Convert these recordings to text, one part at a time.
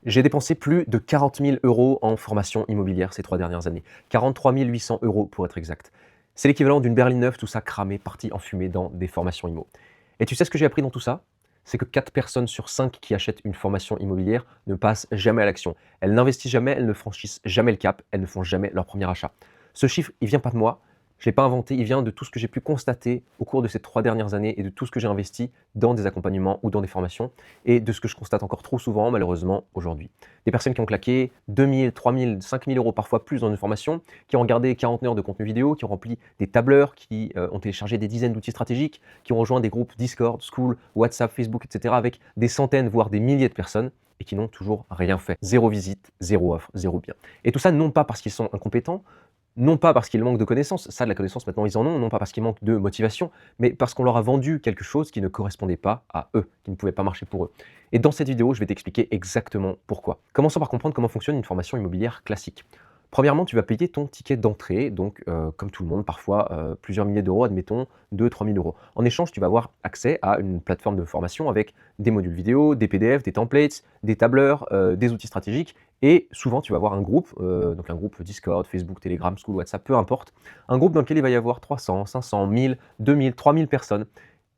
J'ai dépensé plus de 40 000 € en formation immobilière ces 3 dernières années. 43 800 € pour être exact. C'est l'équivalent d'une berline neuve, tout ça cramé, parti en fumée dans des formations immo. Et tu sais ce que j'ai appris dans tout ça? C'est que 4 personnes sur 5 qui achètent une formation immobilière ne passent jamais à l'action. Elles n'investissent jamais, elles ne franchissent jamais le cap, elles ne font jamais leur premier achat. Ce chiffre, il vient pas de moi, je ne l'ai pas inventé, il vient de tout ce que j'ai pu constater au cours de ces 3 dernières années et de tout ce que j'ai investi dans des accompagnements ou dans des formations et de ce que je constate encore trop souvent, malheureusement, aujourd'hui. Des personnes qui ont claqué 2 000, 3 000, 5 000 €, parfois plus dans une formation, qui ont regardé 40 heures de contenu vidéo, qui ont rempli des tableurs, qui ont téléchargé des dizaines d'outils stratégiques, qui ont rejoint des groupes Discord, School, WhatsApp, Facebook, etc. avec des centaines, voire des milliers de personnes et qui n'ont toujours rien fait. Zéro visite, zéro offre, zéro bien. Et tout ça non pas parce qu'ils sont incompétents, non pas parce qu'ils manquent de connaissances, ça de la connaissance maintenant ils en ont, non pas parce qu'ils manquent de motivation, mais parce qu'on leur a vendu quelque chose qui ne correspondait pas à eux, qui ne pouvait pas marcher pour eux. Et dans cette vidéo, je vais t'expliquer exactement pourquoi. Commençons par comprendre comment fonctionne une formation immobilière classique. Premièrement, tu vas payer ton ticket d'entrée, donc comme tout le monde, parfois plusieurs milliers d'euros, admettons 2 000 à 3 000 €. En échange, tu vas avoir accès à une plateforme de formation avec des modules vidéo, des PDF, des templates, des tableurs, des outils stratégiques, et souvent tu vas avoir un groupe, donc un groupe Discord, Facebook, Telegram, School, WhatsApp, peu importe, un groupe dans lequel il va y avoir 300, 500, 1000, 2000, 3000 personnes,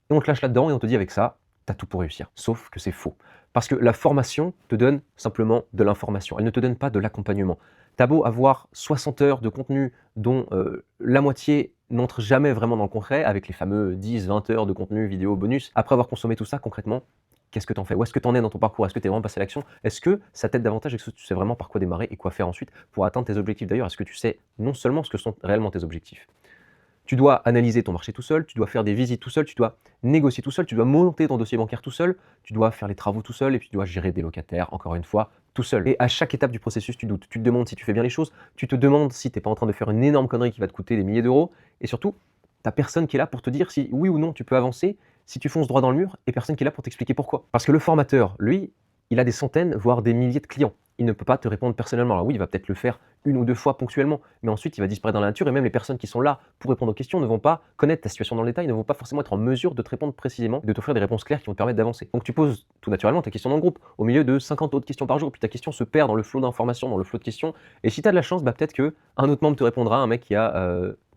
et on te lâche là-dedans et on te dit avec ça, tu as tout pour réussir. Sauf que c'est faux. Parce que la formation te donne simplement de l'information, elle ne te donne pas de l'accompagnement. T'as beau avoir 60 heures de contenu dont la moitié n'entre jamais vraiment dans le concret, avec les fameux 10-20 heures de contenu vidéo bonus. Après avoir consommé tout ça, concrètement, qu'est-ce que tu en fais? Où est-ce que tu en es dans ton parcours? Est-ce que tu es vraiment passé à l'action? Est-ce que ça t'aide davantage? Est-ce que tu sais vraiment par quoi démarrer et quoi faire ensuite pour atteindre tes objectifs? D'ailleurs, est-ce que tu sais non seulement ce que sont réellement tes objectifs? Tu dois analyser ton marché tout seul, tu dois faire des visites tout seul, tu dois négocier tout seul, tu dois monter ton dossier bancaire tout seul, tu dois faire les travaux tout seul et puis tu dois gérer des locataires, encore une fois, tout seul. Et à chaque étape du processus, tu doutes. Tu te demandes si tu fais bien les choses, tu te demandes si tu n'es pas en train de faire une énorme connerie qui va te coûter des milliers d'euros et surtout, tu personne qui est là pour te dire si oui ou non tu peux avancer, si tu fonces droit dans le mur et personne qui est là pour t'expliquer pourquoi. Parce que le formateur, lui, il a des centaines, voire des milliers de clients. Il ne peut pas te répondre personnellement. Alors oui, il va peut-être le faire 1 ou 2 fois ponctuellement, mais ensuite il va disparaître dans la nature et même les personnes qui sont là pour répondre aux questions ne vont pas connaître ta situation dans le détail, ne vont pas forcément être en mesure de te répondre précisément, de t'offrir des réponses claires qui vont te permettre d'avancer. Donc tu poses tout naturellement ta question dans le groupe, au milieu de 50 autres questions par jour, puis ta question se perd dans le flot d'informations, dans le flot de questions, et si tu as de la chance, peut-être qu'un autre membre te répondra, un mec qui a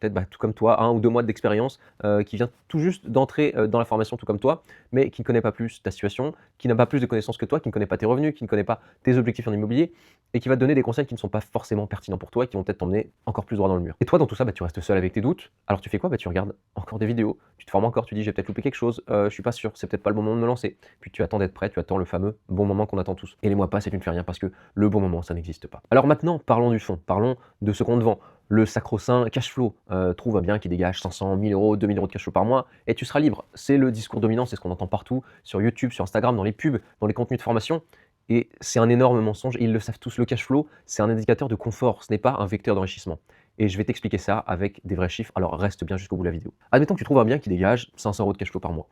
peut-être tout comme toi, 1 ou 2 mois d'expérience, qui vient tout juste d'entrer dans la formation tout comme toi, mais qui ne connaît pas plus ta situation, qui n'a pas plus de connaissances que toi, qui ne connaît pas tes revenus, qui ne connaît pas tes objectifs en immobilier, et qui va te donner des conseils qui ne sont pas forcément pertinents pour toi et qui vont peut-être t'emmener encore plus droit dans le mur. Et toi, dans tout ça, tu restes seul avec tes doutes. Alors tu fais quoi? Tu regardes encore des vidéos, tu te formes encore, tu dis j'ai peut-être loupé quelque chose, je suis pas sûr, c'est peut-être pas le bon moment de me lancer. Puis tu attends d'être prêt, tu attends le fameux bon moment qu'on attend tous. Et les mois passent et tu ne fais rien parce que le bon moment, ça n'existe pas. Alors maintenant, parlons du fond, parlons de ce qu'on te vend. Le sacro-saint cash flow, trouve un bien qui dégage 500, 1000 €, 2000 € de cash flow par mois et tu seras libre. C'est le discours dominant, c'est ce qu'on entend partout, sur YouTube, sur Instagram, dans les pubs, dans les contenus de formation. Et c'est un énorme mensonge, ils le savent tous, le cash flow, c'est un indicateur de confort, ce n'est pas un vecteur d'enrichissement. Et je vais t'expliquer ça avec des vrais chiffres, alors reste bien jusqu'au bout de la vidéo. Admettons que tu trouves un bien qui dégage 500 € de cash flow par mois.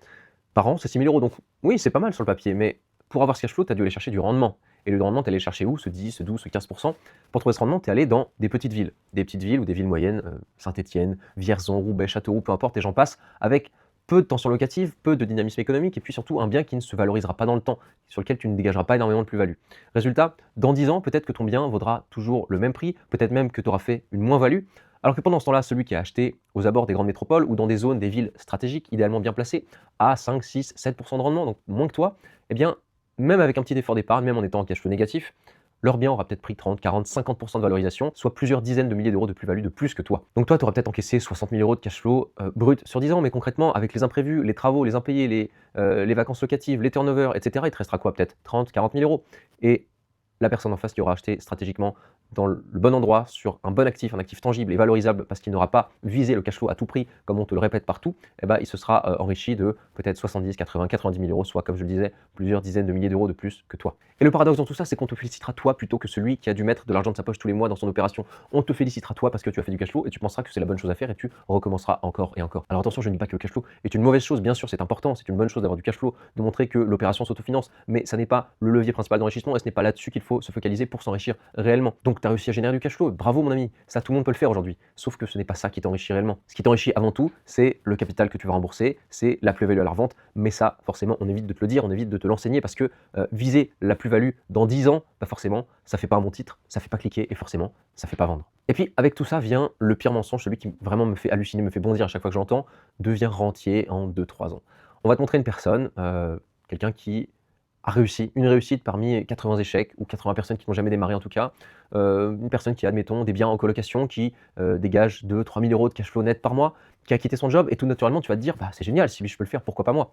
Par an, c'est 6 000 €, donc oui, c'est pas mal sur le papier, mais pour avoir ce cash flow, tu as dû aller chercher du rendement. Et le rendement, tu es allé le chercher où? Ce 10, ce 12, ce 15%. Pour trouver ce rendement, tu es allé dans des petites villes ou des villes moyennes, Saint-Étienne, Vierzon, Roubaix, Châteauroux, peu importe, et j'en passe, avec peu de tension locative, peu de dynamisme économique, et puis surtout un bien qui ne se valorisera pas dans le temps, sur lequel tu ne dégageras pas énormément de plus-value. Résultat, dans 10 ans, peut-être que ton bien vaudra toujours le même prix, peut-être même que tu auras fait une moins-value, alors que pendant ce temps-là, celui qui a acheté aux abords des grandes métropoles ou dans des zones, des villes stratégiques, idéalement bien placées, à 5, 6, 7% de rendement, donc moins que toi, eh bien, même avec un petit effort d'épargne, même en étant en cash flow négatif, leur bien aura peut-être pris 30, 40, 50% de valorisation, soit plusieurs dizaines de milliers d'euros de plus-value de plus que toi. Donc toi, tu auras peut-être encaissé 60 000 € de cash flow brut sur 10 ans, mais concrètement, avec les imprévus, les travaux, les impayés, les vacances locatives, les turnovers, etc., il te restera quoi? Peut-être 30, 40 000 €. Et la personne en face qui aura acheté stratégiquement dans le bon endroit, sur un bon actif, un actif tangible et valorisable, parce qu'il n'aura pas visé le cash flow à tout prix, comme on te le répète partout, eh ben, il se sera enrichi de peut-être 70, 80, 90 000 €, soit, comme je le disais, plusieurs dizaines de milliers d'euros de plus que toi. Et le paradoxe dans tout ça, c'est qu'on te félicitera toi plutôt que celui qui a dû mettre de l'argent de sa poche tous les mois dans son opération. On te félicitera toi parce que tu as fait du cash flow et tu penseras que c'est la bonne chose à faire et tu recommenceras encore et encore. Alors attention, je ne dis pas que le cash flow est une mauvaise chose, bien sûr, c'est important, c'est une bonne chose d'avoir du cash flow, de montrer que l'opération s'autofinance, mais ça n'est pas le levier principal d'enrichissement et ce n'est pas là-dessus qu'il faut se focaliser pour s'enrichir réellement. Donc que tu as réussi à générer du cash flow. Bravo mon ami, ça tout le monde peut le faire aujourd'hui. Sauf que ce n'est pas ça qui t'enrichit réellement. Ce qui t'enrichit avant tout, c'est le capital que tu vas rembourser, c'est la plus-value à la revente. Mais ça, forcément, on évite de te le dire, on évite de te l'enseigner parce que viser la plus-value dans 10 ans, bah forcément, ça fait pas un bon titre, ça fait pas cliquer et forcément, ça fait pas vendre. Et puis avec tout ça vient le pire mensonge, celui qui vraiment me fait halluciner, me fait bondir à chaque fois que j'entends, deviens rentier en 2-3 ans. On va te montrer une personne, quelqu'un qui a réussi, une réussite parmi 80 échecs ou 80 personnes qui n'ont jamais démarré en tout cas, une personne qui a, admettons, des biens en colocation, qui dégage 2-3 000 € de cash flow net par mois, qui a quitté son job et tout naturellement tu vas te dire, bah, c'est génial, si je peux le faire, pourquoi pas moi?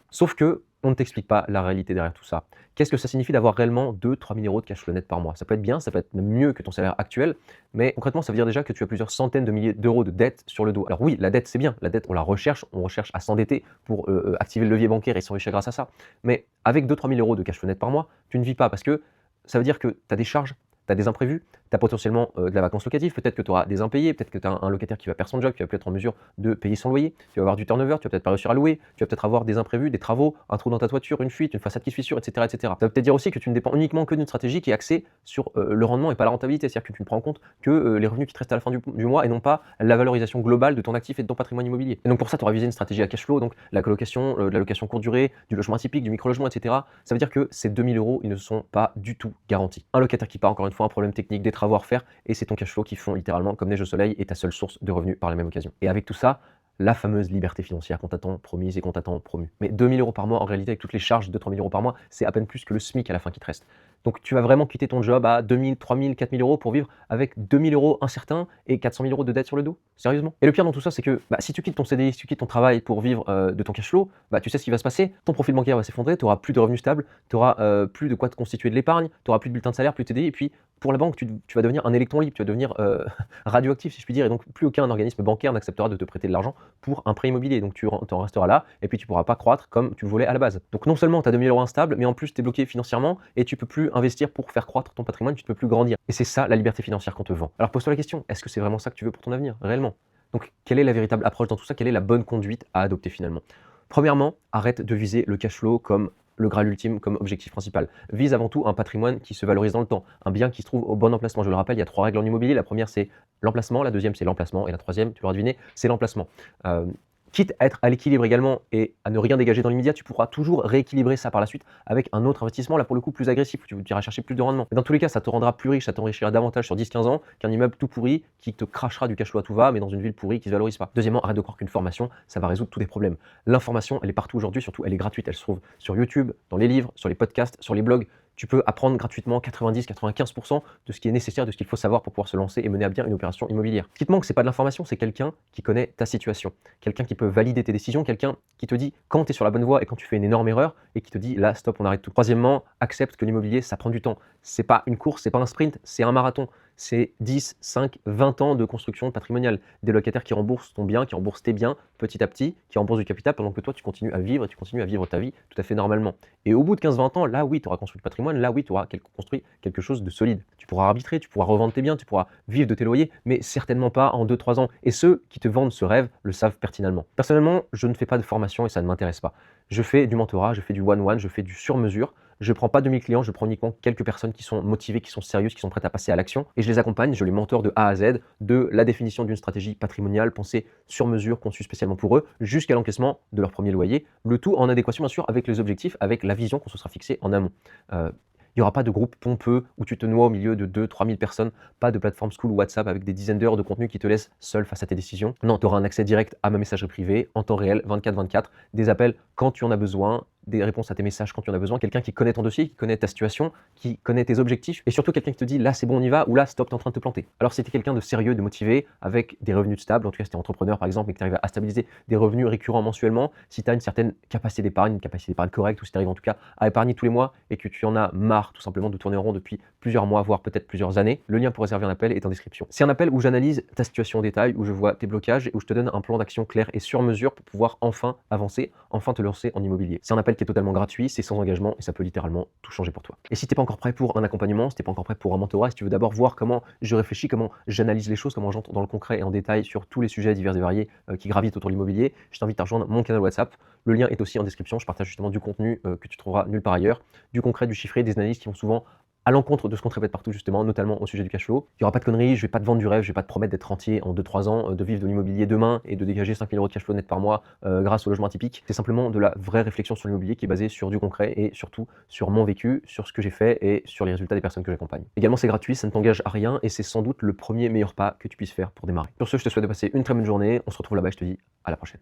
Sauf que on ne t'explique pas la réalité derrière tout ça. Qu'est-ce que ça signifie d'avoir réellement 2-3 000 € de cash flow net par mois? Ça peut être bien, ça peut être même mieux que ton salaire actuel, mais concrètement, ça veut dire déjà que tu as plusieurs centaines de milliers d'euros de dettes sur le dos. Alors oui, la dette, c'est bien. La dette, on recherche à s'endetter pour activer le levier bancaire et s'enrichir grâce à ça. Mais avec 2-3 000 € de cash flow net par mois, tu ne vis pas parce que ça veut dire que tu as des charges, tu as des imprévus, tu as potentiellement de la vacance locative, peut-être que tu auras des impayés, peut-être que tu as un locataire qui va perdre son job, qui va plus être en mesure de payer son loyer, tu vas avoir du turnover, tu vas peut-être pas réussir à louer, tu vas peut-être avoir des imprévus, des travaux, un trou dans ta toiture, une fuite, une façade qui se fissure, etc., etc. Ça veut peut-être dire aussi que tu ne dépends uniquement que d'une stratégie qui est axée sur le rendement et pas la rentabilité, c'est-à-dire que tu ne prends en compte que les revenus qui te restent à la fin du mois et non pas la valorisation globale de ton actif et de ton patrimoine immobilier. Et donc pour ça, tu auras visé une stratégie à cash flow, donc la colocation, la location courte durée, du logement atypique, du micro-logement, etc. Ça veut dire que ces 2 000 €, ils ne sont pas du tout garantis. Un locataire qui part, encore une fois, un problème technique, des travaux à refaire, et c'est ton cash flow qui fond littéralement comme neige au soleil et ta seule source de revenus par la même occasion. Et avec tout ça, la fameuse liberté financière qu'on t'attend promise et qu'on t'attend promue. Mais 2 000 € par mois, en réalité, avec toutes les charges de 3 000 € par mois, c'est à peine plus que le SMIC à la fin qui te reste. Donc tu vas vraiment quitter ton job à 2 000, 3 000, 4 000 € pour vivre avec 2 000 € incertains et 400 000 € de dette sur le dos? Sérieusement? Et le pire dans tout ça, c'est que si tu quittes ton CDI, si tu quittes ton travail pour vivre de ton cash flow, tu sais ce qui va se passer, ton profil bancaire va s'effondrer, tu n'auras plus de revenus stables, tu n'auras plus de quoi te constituer de l'épargne, tu n'auras plus de bulletin de salaire, plus de TDI, et puis pour la banque, tu vas devenir un électron libre, tu vas devenir radioactif si je puis dire, et donc plus aucun organisme bancaire n'acceptera de te prêter de l'argent pour un prêt immobilier. Donc tu en resteras là et puis tu ne pourras pas croître comme tu le voulais à la base. Donc non seulement tu as 2 000 € instables, mais en plus tu es bloqué financièrement et tu ne peux plus investir pour faire croître ton patrimoine, tu ne peux plus grandir. Et c'est ça la liberté financière qu'on te vend. Alors pose-toi la question, est-ce que c'est vraiment ça que tu veux pour ton avenir, réellement? Donc quelle est la véritable approche dans tout ça? Quelle est la bonne conduite à adopter finalement? Premièrement, arrête de viser le cash flow comme le Graal ultime comme objectif principal. Vise avant tout un patrimoine qui se valorise dans le temps, un bien qui se trouve au bon emplacement. Je le rappelle, il y a 3 règles en immobilier. La première, c'est l'emplacement, la deuxième, c'est l'emplacement, et la troisième, tu l'auras deviné, c'est l'emplacement. Quitte à être à l'équilibre également et à ne rien dégager dans l'immédiat, tu pourras toujours rééquilibrer ça par la suite avec un autre investissement, là pour le coup plus agressif, où tu iras chercher plus de rendement. Mais dans tous les cas, ça te rendra plus riche, ça t'enrichira davantage sur 10-15 ans qu'un immeuble tout pourri qui te crachera du cash flow à tout va, mais dans une ville pourrie qui ne se valorise pas. Deuxièmement, arrête de croire qu'une formation, ça va résoudre tous les problèmes. L'information, elle est partout aujourd'hui, surtout elle est gratuite, elle se trouve sur YouTube, dans les livres, sur les podcasts, sur les blogs. Tu peux apprendre gratuitement 90-95% de ce qui est nécessaire, de ce qu'il faut savoir pour pouvoir se lancer et mener à bien une opération immobilière. Ce qui te manque, c'est pas de l'information, c'est quelqu'un qui connaît ta situation, quelqu'un qui peut valider tes décisions, quelqu'un qui te dit quand tu es sur la bonne voie et quand tu fais une énorme erreur et qui te dit là, stop, on arrête tout. Troisièmement, accepte que l'immobilier, ça prend du temps. C'est pas une course, c'est pas un sprint, c'est un marathon. C'est 10, 5, 20 ans de construction patrimoniale. Des locataires qui remboursent ton bien, qui remboursent tes biens petit à petit, qui remboursent du capital pendant que toi, tu continues à vivre et tu continues à vivre ta vie tout à fait normalement. Et au bout de 15-20 ans, là oui, tu auras construit le patrimoine, là oui, tu auras construit quelque chose de solide. Tu pourras arbitrer, tu pourras revendre tes biens, tu pourras vivre de tes loyers, mais certainement pas en 2-3 ans. Et ceux qui te vendent ce rêve le savent pertinemment. Personnellement, je ne fais pas de formation et ça ne m'intéresse pas. Je fais du mentorat, je fais du one-one, je fais du sur-mesure. Je ne prends pas 2000 clients, je prends uniquement quelques personnes qui sont motivées, qui sont sérieuses, qui sont prêtes à passer à l'action. Et je les accompagne, je les mentor de A à Z, de la définition d'une stratégie patrimoniale pensée sur mesure, conçue spécialement pour eux, jusqu'à l'encaissement de leur premier loyer. Le tout en adéquation bien sûr avec les objectifs, avec la vision qu'on se sera fixée en amont. Il n'y aura pas de groupe pompeux où tu te noies au milieu de 2-3 000 personnes, pas de plateforme school ou WhatsApp avec des dizaines d'heures de contenu qui te laissent seul face à tes décisions. Non, tu auras un accès direct à ma messagerie privée, en temps réel, 24/24, des appels quand tu en as besoin, des réponses à tes messages quand tu en as besoin, quelqu'un qui connaît ton dossier, qui connaît ta situation, qui connaît tes objectifs, et surtout quelqu'un qui te dit là c'est bon on y va, ou là stop t'es en train de te planter. Alors si t'es quelqu'un de sérieux, de motivé, avec des revenus stables, en tout cas si t'es entrepreneur par exemple, et que tu arrives à stabiliser des revenus récurrents mensuellement, si tu as une certaine capacité d'épargne, une capacité d'épargne correcte, ou si tu arrives en tout cas à épargner tous les mois, et que tu en as marre tout simplement de tourner en rond depuis plusieurs mois, voire peut-être plusieurs années, le lien pour réserver un appel est en description. C'est un appel où j'analyse ta situation en détail, où je vois tes blocages, et où je te donne un plan d'action clair et sur mesure pour pouvoir enfin avancer, enfin te lancer en immobilier. C'est un appel qui est totalement gratuit, c'est sans engagement et ça peut littéralement tout changer pour toi. Et si t'es pas encore prêt pour un accompagnement, si t'es pas encore prêt pour un mentorat, si tu veux d'abord voir comment je réfléchis, comment j'analyse les choses, comment j'entre dans le concret et en détail sur tous les sujets divers et variés qui gravitent autour de l'immobilier, je t'invite à rejoindre mon canal WhatsApp. Le lien est aussi en description, je partage justement du contenu que tu trouveras nulle part ailleurs, du concret, du chiffré, des analyses qui vont souvent à l'encontre de ce qu'on te répète partout justement, notamment au sujet du cash flow. Il n'y aura pas de conneries, je vais pas te vendre du rêve, je vais pas te promettre d'être rentier en 2-3 ans, de vivre de l'immobilier demain et de dégager 5 000 € de cash flow net par mois grâce au logement atypique. C'est simplement de la vraie réflexion sur l'immobilier qui est basée sur du concret et surtout sur mon vécu, sur ce que j'ai fait et sur les résultats des personnes que j'accompagne. Également, c'est gratuit, ça ne t'engage à rien et c'est sans doute le premier meilleur pas que tu puisses faire pour démarrer. Sur ce, je te souhaite de passer une très bonne journée. On se retrouve là-bas et je te dis à la prochaine.